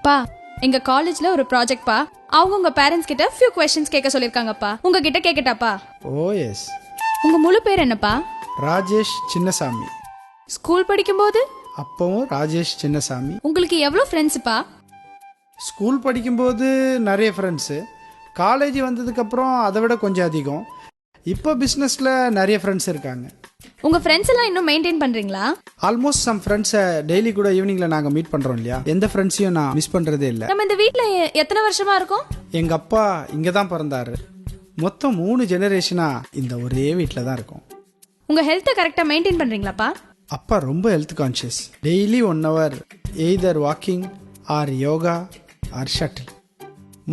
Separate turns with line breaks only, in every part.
அப்பா, எங்க காலேஜ்ல ஒரு ப்ராஜெக்ட் பா. அவங்க உங்க பேரண்ட்ஸ் கிட்ட few questions கேட்க சொல்லிருக்காங்கப்பா. உங்ககிட்ட கேக்கட்டாப்பா?
ஓ எஸ்.
உங்க முழு பேர் என்னப்பா?
ராஜேஷ் சின்னசாமி.
ஸ்கூல் படிக்கும்போது
அப்பவும் ராஜேஷ் சின்னசாமி.
உங்களுக்கு எவ்வளவு ஃப்ரெண்ட்ஸ்ப்பா?
ஸ்கூல் படிக்கும்போது நிறைய ஃப்ரெண்ட்ஸு, காலேஜ் வந்ததுக்கப்புறம் அதை விட கொஞ்சம் அதிகம். இப்போ பிஸ்னஸில் நிறைய ஃப்ரெண்ட்ஸ் இருக்காங்க.
உங்க ஃப்ரெண்ட்ஸ் எல்லாம் இன்னும் மெயின்டைன் பண்றீங்களா?
ஆல்மோஸ்ட் சம் ஃப்ரெண்ட்ஸை டெய்லி கூட ஈவினிங்கில் நாங்கள் மீட் பண்ணுறோம் இல்லையா, எந்த ஃப்ரெண்ட்ஸையும் நான் மிஸ் பண்ணுறதே இல்லை.
நம்ம இந்த வீட்ல எத்தனை வருஷமா இருக்கோம்?
எங்கள் அப்பா இங்கே தான் பிறந்தாரு. மொத்தம் 3 ஜெனரேஷனாக இந்த ஒரே வீட்டில் தான் இருக்கோம்.
உங்க ஹெல்த்தை கரெக்டா மெயின்டைன் பண்றீங்களாப்பா?
அப்பா ரொம்ப health conscious. Daily 1 hour either walking or yoga or shuttle,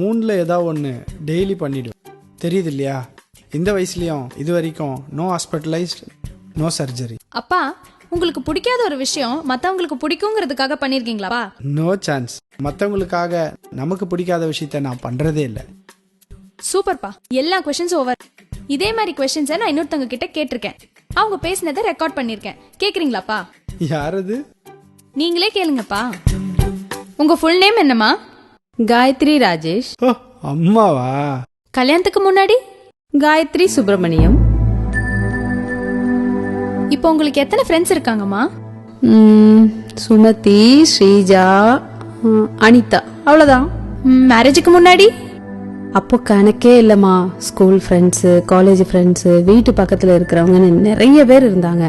3ல் ஏதாவது ஒன்று டெய்லி பண்ணிவிடுவேன். தெரியுது இல்லையா, இந்த வயசுலேயும் இது வரைக்கும் நோ ஹாஸ்பிட்டலைஸ்ட், நோ சர்ஜரி.
அப்பா, உங்களுக்கு பிடிக்காத ஒரு விஷயம் மத்தவங்களுக்கு பிடிக்குங்கிறதுக்காக பண்ணிருக்கீங்களா?
No chance. மற்றவங்களுக்காக நமக்கு பிடிக்காத விஷயத்த நான் பண்ணுறதே இல்லை.
சூப்பர்ப்பா, எல்லா கொஸ்டின்ஸ் ஓவர். இதே மாதிரி கொஸ்டின்ஸை நான் இன்னொருத்தவங்க கிட்ட கேட்டிருக்கேன். அவங்க பேசினதை ரெக்கார்ட் பண்ணிருக்கேன். கேக்குறீங்களாப்பா?
யாரது?
நீங்களே கேளுங்கப்பா. உங்க ஃபுல் நேம் என்னம்மா?
காயத்ரி ராஜேஷ்.
ஓ, அம்மாவா?
கல்யாணத்துக்கு முன்னாடி?
காயத்ரி சுப்பிரமணியம்.
இப்போ உங்களுக்கு எத்தனை ஃப்ரெண்ட்ஸ் இருக்காங்கம்மா?
சுமதி, ஸ்ரீஜா, அனிதா, அவ்வளோதான்.
மேரேஜுக்கு முன்னாடி?
அப்போ கணக்கே இல்லைம்மா. ஸ்கூல் ஃப்ரெண்ட்ஸு, காலேஜ் ஃப்ரெண்ட்ஸு, வீட்டு பக்கத்தில் இருக்கிறவங்கன்னு நிறைய பேர் இருந்தாங்க.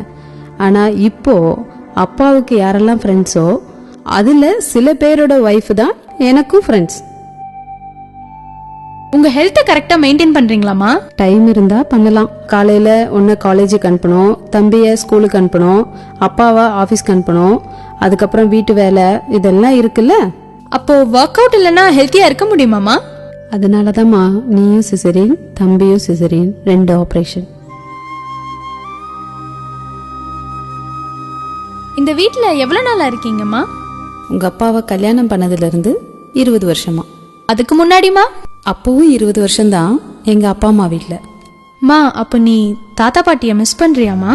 ஆனால் இப்போ அப்பாவுக்கு யாரெல்லாம் ஃப்ரெண்ட்ஸோ அதில் சில பேரோட ஒய்ஃப் தான் எனக்கும் ஃப்ரெண்ட்ஸ்.
உங்க ஹெல்த்தை கரெக்டா மெயின்டைன் பண்றீங்களாமா?
டைம் இருந்தா பண்ணலாம். காலையில ஒன்னு காலேஜுக்கு அனுப்பணும், தம்பிய ஸ்கூலுக்கு அனுப்பணும், அப்பாவை ஆபீஸ்க்கு அனுப்பணும், அதுக்கப்புறம் வீட்டு வேலை இதெல்லாம் இருக்குல்ல.
அப்போ ஒர்க் அவுட் இல்லைன்னா ஹெல்த்தியா இருக்க முடியுமாமா?
அதனாலதாம்மா நீயும் சிசரியன், தம்பியும் சிசரியன், 2 ஆபரேஷன்.
இந்த வீட்ல எவ்வளவு நாளா இருக்கீங்கம்மா?
உங்க அப்பாவை கல்யாணம் பண்ணதுல இருந்து 20 வருஷமா.
அதுக்கு முன்னாடிமா?
அப்பவும் 20 வருஷம்தான் எங்க அப்பா அம்மா வீட்ல.
மா, அப்ப நீ தாத்தா பாட்டிய மிஸ் பண்றியாமா?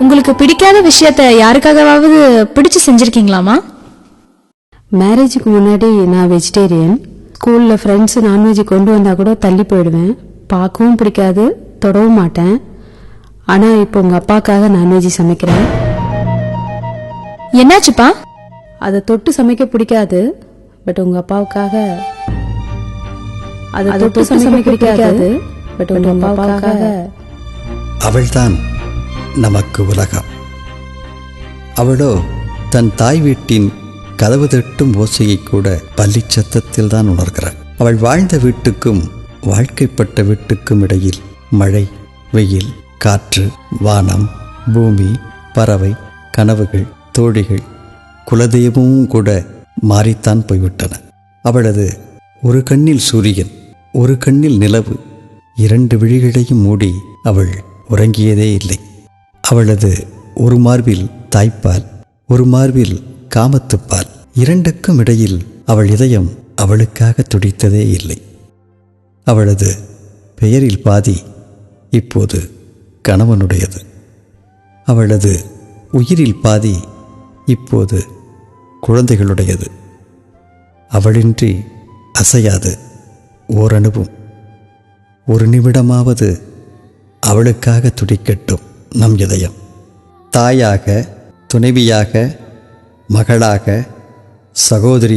உங்களுக்கு பிடிக்காத விஷயத்த யாருக்காகவாவது பிடிச்சு செஞ்சிருக்கீங்களாமா?
மேரேஜுக்கு முன்னாடி நான் வெஜிடேரியன். ஸ்கூல்ல ஃப்ரெண்ட்ஸ் நான்வெஜ் கொண்டு வந்தா கூட தள்ளி போயிடுவேன். பார்க்கவும் பிடிக்காது, தொடவும் மாட்டேன். ஆனா இப்போ உங்க அப்பாக்காக நான்வெஜ் சமைக்கிறேன்.
என்னாச்சுப்பா?
அதை தொட்டு சமைக்க பிடிக்காது, பட் உங்க அப்பாவுக்காக. அதை தொட்டு சமைக்க பிடிக்காது, பட் உங்க அப்பாவுக்காக.
அவள்தான் நமக்கு உலகம். அவளோ தன் தாய் வீட்டின் கதவு தட்டும் ஓசையை கூட பள்ளி சத்தத்தில் தான் உணர்கிறாள். அவள் வாழ்ந்த வீட்டுக்கும் வாழ்க்கைப்பட்ட வீட்டுக்கும் இடையில் மழை, வெயில், காற்று, வானம், பூமி, பறவை, கனவுகள், தோழிகள், குலதெய்வமும் கூட மாறித்தான் போய்விட்டன. அவளது ஒரு கண்ணில் சூரியன், ஒரு கண்ணில் நிலவு, 2 விழிகளையும் மூடி அவள் உறங்கியதே இல்லை. அவளது ஒரு மார்பில் தாய்ப்பால், ஒரு மார்பில் காமத்துப்பால், 2க்கும் இடையில் அவள் இதயம் அவளுக்காக துடித்ததே இல்லை. அவளது பெயரில் பாதி இப்போது கணவனுடையது. அவளது உயிரில் பாதி இப்போது குழந்தைகளுடையது. அவளின்றி அசையாது ஓரணுவும். ஒரு நிமிடமாவது அவளுக்காக துடிக்கட்டும் நம் இதயம். தாயாக, துணைவியாக, மகளாக, சகோதரி